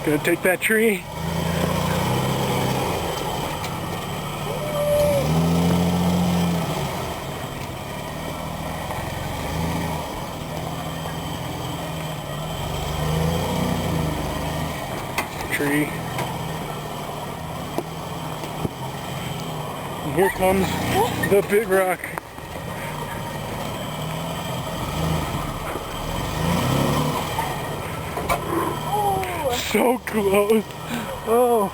Gonna take that tree. Tree. And here comes the big rock. So close. Oh,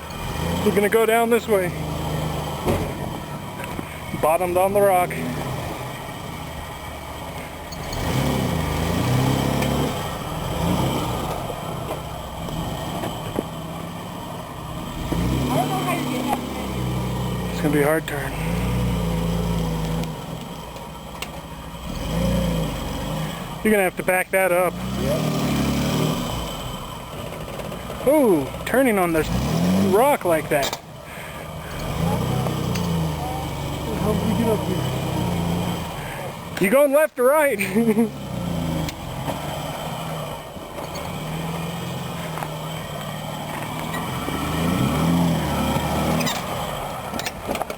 we're gonna go down this way. Bottomed on the rock. It's gonna be a hard turn. You're gonna have to back that up. Ooh, turning on this rock like that. How do we get up here? You going left or right?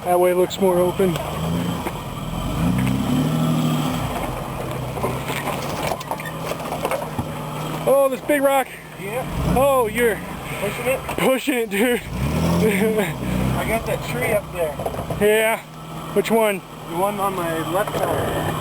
That way looks more open. Oh, this big rock. Yeah. Oh, you're Pushing it? Pushing it, dude. I got that tree up there. Yeah. Which one? The one on my left side.